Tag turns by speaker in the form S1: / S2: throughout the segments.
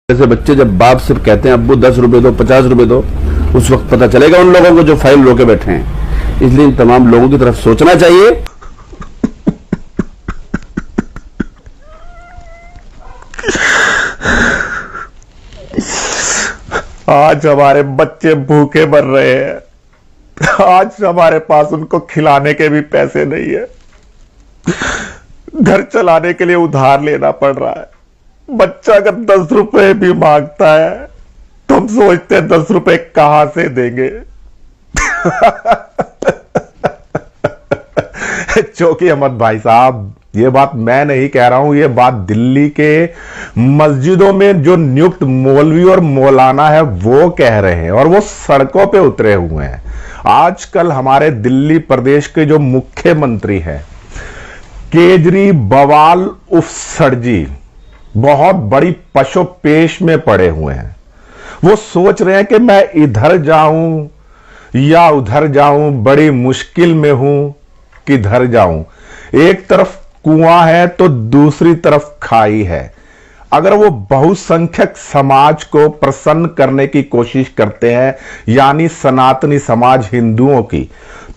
S1: जैसे बच्चे जब बाप से कहते हैं अब्बू 10 रुपए दो 50 रुपए दो, उस वक्त पता चलेगा उन लोगों को जो फाइल रोके बैठे हैं। इसलिए इन तमाम लोगों की तरफ सोचना चाहिए।
S2: आज हमारे बच्चे भूखे मर रहे हैं। आज हमारे पास उनको खिलाने के भी पैसे नहीं है। घर चलाने के लिए उधार लेना पड़ रहा है। बच्चा अगर 10 रुपए भी मांगता है तो हम सोचते हैं 10 रुपए कहां से देंगे। चौकी अहमद भाई साहब, ये बात मैं नहीं कह रहा हूं, ये बात दिल्ली के मस्जिदों में जो नियुक्त मौलवी और मौलाना है वो कह रहे हैं, और वो सड़कों पे उतरे हुए हैं। आजकल हमारे दिल्ली प्रदेश के जो मुख्यमंत्री हैं केजरीवाल उर्फ सर, बहुत बड़ी पशुपेश में पड़े हुए हैं। वो सोच रहे हैं कि मैं इधर जाऊं या उधर जाऊं, बड़ी मुश्किल में हूं, किधर जाऊं। एक तरफ कुआं है तो दूसरी तरफ खाई है। अगर वो बहुसंख्यक समाज को प्रसन्न करने की कोशिश करते हैं, यानी सनातनी समाज हिंदुओं की,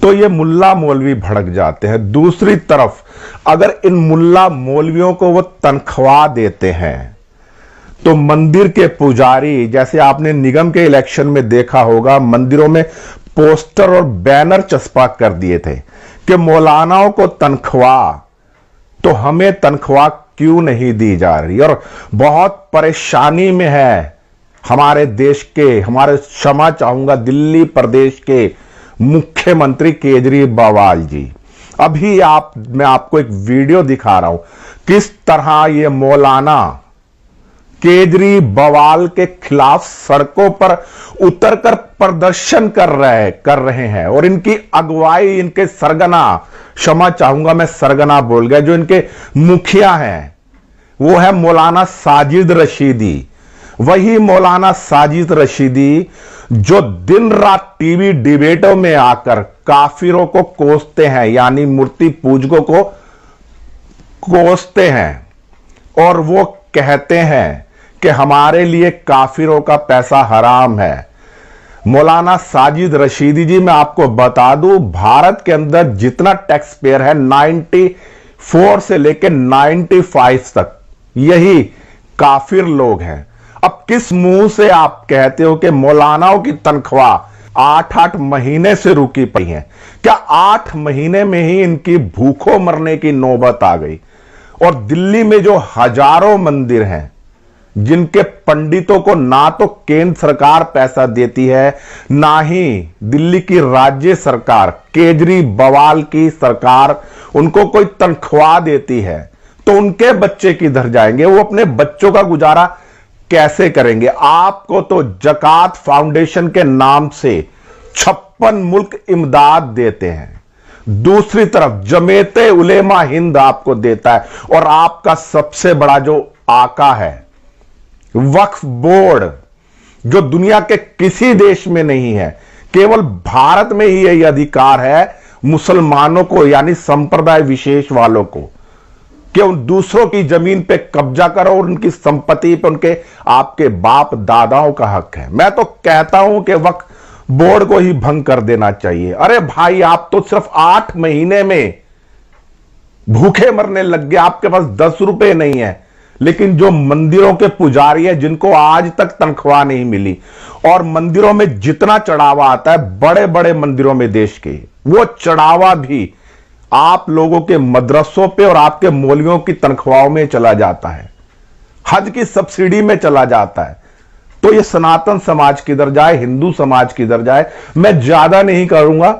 S2: तो ये मुल्ला मौलवी भड़क जाते हैं। दूसरी तरफ अगर इन मुल्ला मौलवियों को वो तनख्वाह देते हैं तो मंदिर के पुजारी, जैसे आपने निगम के इलेक्शन में देखा होगा, मंदिरों में पोस्टर और बैनर चस्पा कर दिए थे कि मौलानाओं को तनख्वाह, तो हमें तनख्वाह क्यों नहीं दी जा रही। और बहुत परेशानी में है हमारे देश के, हमारे क्षमा चाहूंगा दिल्ली प्रदेश के मुख्यमंत्री केजरीवाल जी। अभी मैं आपको एक वीडियो दिखा रहा हूं किस तरह ये मौलाना केजरीवाल के खिलाफ सड़कों पर उतरकर प्रदर्शन कर रहे हैं। और इनकी अगुवाई, इनके सरगना, क्षमा चाहूंगा मैं सरगना बोल गया, जो इनके मुखिया हैं वो है मौलाना साजिद रशीदी। वही मौलाना साजिद रशीदी जो दिन रात टीवी डिबेटों में आकर काफिरों को कोसते हैं, यानी मूर्ति पूजकों को कोसते हैं, और वो कहते हैं कि हमारे लिए काफिरों का पैसा हराम है। मौलाना साजिद रशीदी जी, मैं आपको बता दूं, भारत के अंदर जितना टैक्स पेयर है 94 से लेकर 95 तक यही काफिर लोग हैं। अब किस मुंह से आप कहते हो कि मौलानाओं की तनख्वाह 8-8 महीने से रुकी पड़ी है? क्या 8 महीने में ही इनकी भूखों मरने की नौबत आ गई? और दिल्ली में जो हजारों मंदिर हैं जिनके पंडितों को ना तो केंद्र सरकार पैसा देती है, ना ही दिल्ली की राज्य सरकार, केजरीवाल की सरकार उनको कोई तनख्वाह देती है, तो उनके बच्चे किधर जाएंगे? वो अपने बच्चों का गुजारा कैसे करेंगे? आपको तो जकात फाउंडेशन के नाम से 56 मुल्क इमदाद देते हैं, दूसरी तरफ जमीयते उलेमा हिंद आपको देता है, और आपका सबसे बड़ा जो आका है वक्फ बोर्ड, जो दुनिया के किसी देश में नहीं है, केवल भारत में ही यह अधिकार है मुसलमानों को, यानी संप्रदाय विशेष वालों को, कि उन दूसरों की जमीन पे कब्जा करो और उनकी संपत्ति पे उनके आपके बाप दादाओं का हक है। मैं तो कहता हूं कि वक्फ बोर्ड को ही भंग कर देना चाहिए। अरे भाई, आप तो सिर्फ 8 महीने में भूखे मरने लग गए, आपके पास 10 रुपए नहीं है। लेकिन जो मंदिरों के पुजारी है जिनको आज तक तनख्वाह नहीं मिली, और मंदिरों में जितना चढ़ावा आता है बड़े बड़े मंदिरों में देश के, वो चढ़ावा भी आप लोगों के मदरसों पे और आपके मौलवियों की तनख्वाहों में चला जाता है, हज की सब्सिडी में चला जाता है। तो ये सनातन समाज किधर जाए, हिंदू समाज किधर जाए? मैं ज्यादा नहीं करूंगा,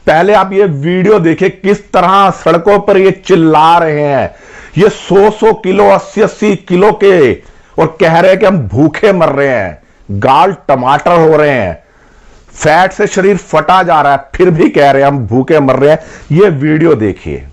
S2: पहले आप ये वीडियो देखिए किस तरह सड़कों पर ये चिल्ला रहे हैं। ये 100 किलो 80 किलो के, और कह रहे हैं कि हम भूखे मर रहे हैं, गाल टमाटर हो रहे हैं, फैट से शरीर फटा जा रहा है, फिर भी कह रहे हैं हम भूखे मर रहे हैं। ये वीडियो देखिए।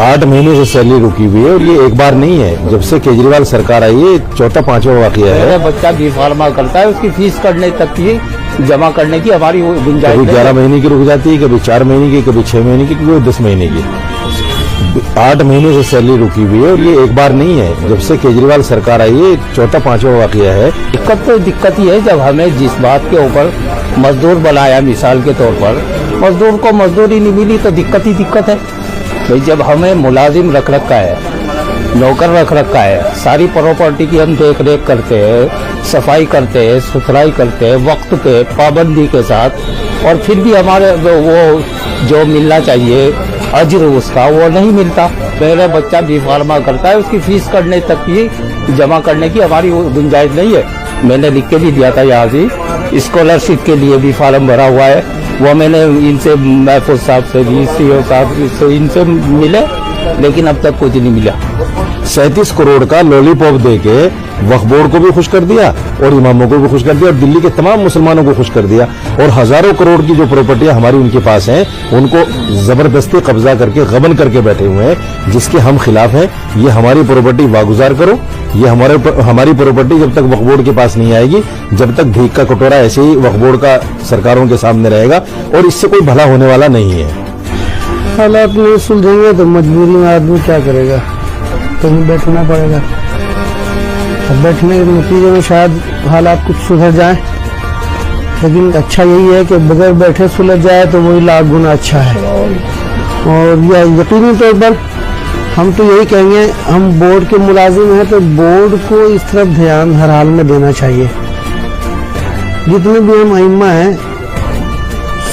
S3: 8 महीने से सैलरी रुकी हुई है, और ये एक बार नहीं है, जब से केजरीवाल सरकार आई है 4था 5वां वाकया है।
S4: मेरा बच्चा B.Pharma करता है, उसकी फीस कटने तक की जमा करने की हमारी गुंजाइश
S3: कभी
S4: नहीं
S3: 11
S4: है।
S3: महीने की रुक जाती है, कभी 4 महीने की, कभी 6 महीने की, कभी 10 महीने की। 8 महीने से सैलरी रुकी हुई है और ये एक बार नहीं है। जब से केजरीवाल सरकार आई है, चौथा 5वां वाकया है।
S4: दिक्कत तो दिक्कत ही है, जब हमें जिस बात के ऊपर मजदूर बनाया, मिसाल के तौर पर मजदूर को मजदूरी नहीं मिली तो दिक्कत ही दिक्कत है भाई। जब हमें मुलाजिम रख रखा है, नौकर रख रखा है, सारी प्रॉपर्टी की हम देख रेख करते हैं, सफाई करते हैं, सुथराई करते हैं, वक्त पे पाबंदी के साथ, और फिर भी हमारे वो जो मिलना चाहिए अज्र उसका वो नहीं मिलता। मेरा बच्चा बी फार्मा करता है, उसकी फीस करने तक की जमा करने की हमारी गुंजाइश नहीं है। मैंने लिख के भी दिया था यहाँ से, स्कॉलरशिप के लिए भी फार्म भरा हुआ है, वो मैंने इनसे महफूज साहब से भी, सीओ साहब से, इनसे मिले, लेकिन अब तक कुछ नहीं मिला।
S3: 37 करोड़ का लॉलीपॉप देके वक्फ बोर्ड को भी खुश कर दिया और इमामों को भी खुश कर दिया और दिल्ली के तमाम मुसलमानों को खुश कर दिया। और हजारों करोड़ की जो प्रॉपर्टियां हमारी उनके पास हैं, उनको जबरदस्ती कब्जा करके गबन करके बैठे हुए हैं, जिसके हम खिलाफ हैं। ये हमारी प्रॉपर्टी वागुजार करो, ये हमारी प्रॉपर्टी जब तक वक्फ बोर्ड के पास नहीं आएगी, जब तक भीख का कटोरा ऐसे ही वक्फ बोर्ड का सरकारों के सामने रहेगा, और इससे कोई भला होने वाला नहीं है।
S5: हालात नहीं सुलझेंगे तो मजबूरी में आदमी क्या करेगा, कहीं बैठना पड़ेगा। अब बैठने के नतीजे में शायद हालात कुछ सुधर जाए, लेकिन अच्छा यही है कि बगैर बैठे सुलझ जाए तो वही लाख गुना अच्छा है। और यह यकीनी तौर पर हम तो यही कहेंगे, हम बोर्ड के मुलाजिम हैं तो बोर्ड को इस तरफ ध्यान हर हाल में देना चाहिए। जितने भी हम अइम्मा हैं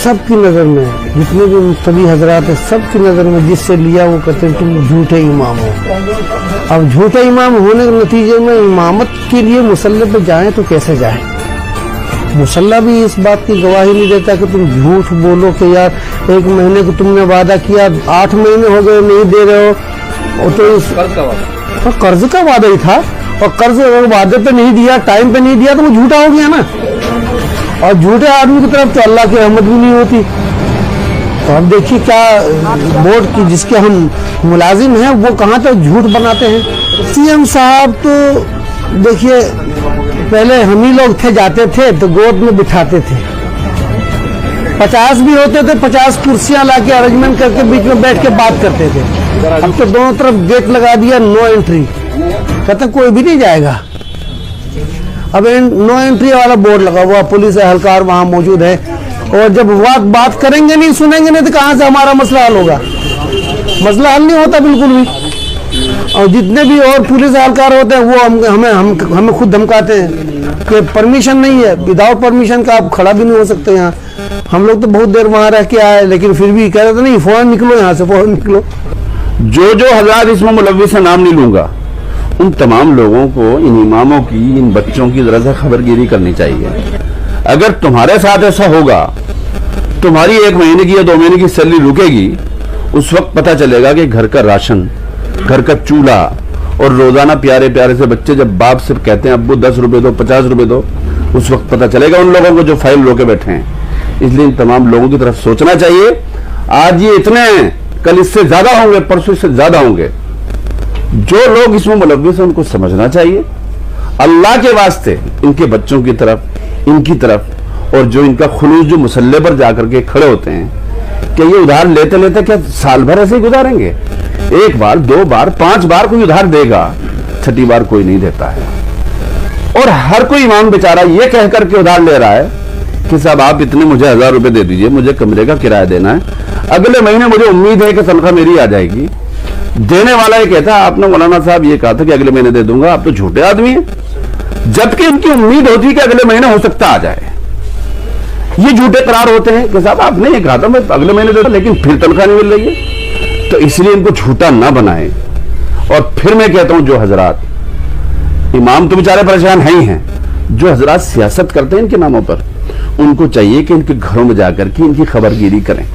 S5: सबकी नज़र में, जितने भी सभी हजरात हैं सबकी नज़र में, जिससे लिया वो कहते हैं तुम झूठे इमाम हो। अब झूठे इमाम होने के नतीजे में इमामत के लिए मुसल्ले पे जाएं तो कैसे जाएं? मुसल्ला भी इस बात की गवाही नहीं देता कि तुम झूठ बोलो कि यार 1 महीने को तुमने वादा किया, 8 महीने हो गए नहीं दे रहे हो। और तो इस कर्ज का वादा ही था, और कर्ज अगर वादे पे नहीं दिया, टाइम पे नहीं दिया तो वो झूठा हो गया ना। और झूठे आदमी की तरफ तो अल्लाह की रहमत भी नहीं होती। तो अब देखिए क्या बोर्ड की जिसके हम मुलाजिम हैं वो कहाँ तक झूठ बनाते हैं। सीएम साहब तो देखिए पहले हम ही लोग थे, जाते थे तो गोद में बिठाते थे, 50 भी होते थे, 50 कुर्सियां लाके अरेंजमेंट करके बीच में बैठ के बात करते थे। अब तो दोनों तरफ गेट लगा दिया, नो एंट्री, कहते कोई भी नहीं जाएगा। अब नो एंट्री वाला बोर्ड लगा हुआ, पुलिस एहलकार वहां मौजूद है, और जब वह बात करेंगे नहीं, सुनेंगे नहीं, तो कहां से हमारा मसला हल होगा? मसला हल नहीं होता बिल्कुल भी। और जितने भी और पुलिस एहलकार होते हैं वो हमें खुद धमकाते हैं कि परमिशन नहीं है, विदाउट परमिशन का आप खड़ा भी नहीं हो सकते यहाँ। हम लोग तो बहुत देर वहां रह के आए, लेकिन फिर भी कह रहे थे नहीं फौरन निकलो यहाँ से, फौरन निकलो।
S1: जो हजरात इसमें मुलव्विस है, नाम नहीं लूंगा, उन तमाम लोगों को, इन इमामों की, इन बच्चों की जरा सा खबरगिरी करनी चाहिए। अगर तुम्हारे साथ ऐसा होगा, तुम्हारी 1 महीने की या 2 महीने की सैलरी रुकेगी, उस वक्त पता चलेगा कि घर का राशन, घर का चूल्हा, और रोजाना प्यारे प्यारे से बच्चे जब बाप से कहते हैं अब्बू 10 रुपए दो, 50 रुपए दो, उस वक्त पता चलेगा उन लोगों को जो फाइल रोके बैठे हैं। इसलिए इन तमाम लोगों की तरफ सोचना चाहिए। आज ये इतने हैं, कल इससे ज्यादा होंगे, परसों इससे ज्यादा होंगे। जो लोग इसमें मुलव्विस हैं उनको समझना चाहिए, अल्लाह के वास्ते इनके बच्चों की तरफ, इनकी तरफ, और जो इनका खुलूस जो मुसल्ले पर जाकर के खड़े होते हैं कि ये उधार लेते लेते क्या साल भर ऐसे ही गुजारेंगे? 1 बार, 2 बार, 5 बार कोई उधार देगा, 6ठी बार कोई नहीं देता है। और हर कोई इमाम बेचारा ये कह करके उधार ले रहा है कि साहब आप इतने मुझे 1000 रुपए दे दीजिए, मुझे कमरे का किराया देना है, अगले महीने मुझे उम्मीद है कि तनख्वाह मेरी आ जाएगी। देने वाला ये कहता है आपने मौलाना साहब ये कहा था कि अगले महीने दे दूंगा, आप तो झूठे आदमी हैं। जबकि उनकी उम्मीद होती है कि अगले महीने हो सकता आ जाए। ये झूठे करार होते हैं कि साहब आपने ये कहा था मैं अगले महीने देता, लेकिन फिर तनख्वाह नहीं मिल रही है। तो इसलिए इनको झूठा ना बनाए। और फिर मैं कहता हूं जो हजरात, इमाम तो बेचारे परेशान है ही हैं, जो हजरात सियासत करते हैं इनके नामों पर, उनको चाहिए कि इनके घरों में जाकर के इनकी खबरगिरी करें।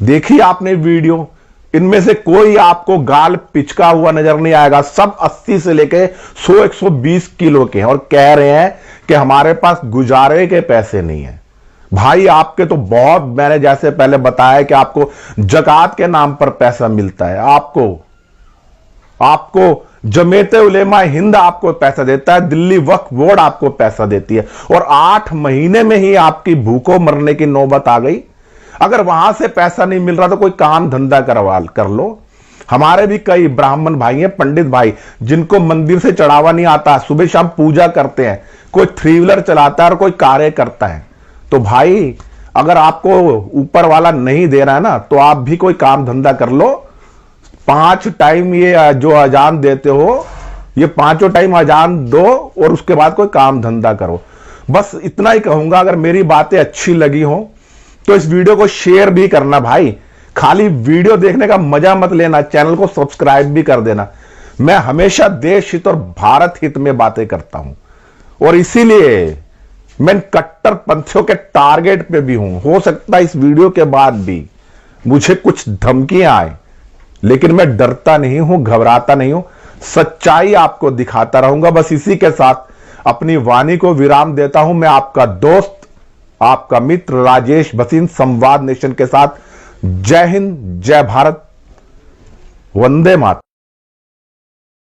S2: देखिए आपने वीडियो, इनमें से कोई आपको गाल पिचका हुआ नजर नहीं आएगा। सब 80 से लेके 100-120 किलो के हैं और कह रहे हैं कि हमारे पास गुजारे के पैसे नहीं है। भाई आपके तो बहुत, मैंने जैसे पहले बताया कि आपको जकात के नाम पर पैसा मिलता है, आपको जमीयत उलेमा हिंद आपको पैसा देता है, दिल्ली वक्फ बोर्ड आपको पैसा देती है, और 8 महीने में ही आपकी भूखों मरने की नौबत आ गई। अगर वहां से पैसा नहीं मिल रहा तो कोई काम धंधा कर लो। हमारे भी कई ब्राह्मण भाई हैं, पंडित भाई, जिनको मंदिर से चढ़ावा नहीं आता, सुबह शाम पूजा करते हैं, कोई 3 व्हीलर चलाता है और कोई कार्य करता है। तो भाई अगर आपको ऊपर वाला नहीं दे रहा है ना, तो आप भी कोई काम धंधा कर लो। 5 टाइम ये जो अजान देते हो, ये 5 टाइम अजान दो और उसके बाद कोई काम धंधा करो। बस इतना ही कहूंगा। अगर मेरी बातें अच्छी लगी हो तो इस वीडियो को शेयर भी करना भाई। खाली वीडियो देखने का मजा मत लेना, चैनल को सब्सक्राइब भी कर देना। मैं हमेशा देश हित और भारत हित में बातें करता हूं, और इसीलिए मैं कट्टर पंथियों के टारगेट पे भी हूं। हो सकता है इस वीडियो के बाद भी मुझे कुछ धमकियां आए, लेकिन मैं डरता नहीं हूं, घबराता नहीं हूं, सच्चाई आपको दिखाता रहूंगा। बस इसी के साथ अपनी वाणी को विराम देता हूं। मैं आपका दोस्त, आपका मित्र राजेश भसीन, संवाद नेशन के साथ। जय हिंद, जय भारत, वंदे मातरम।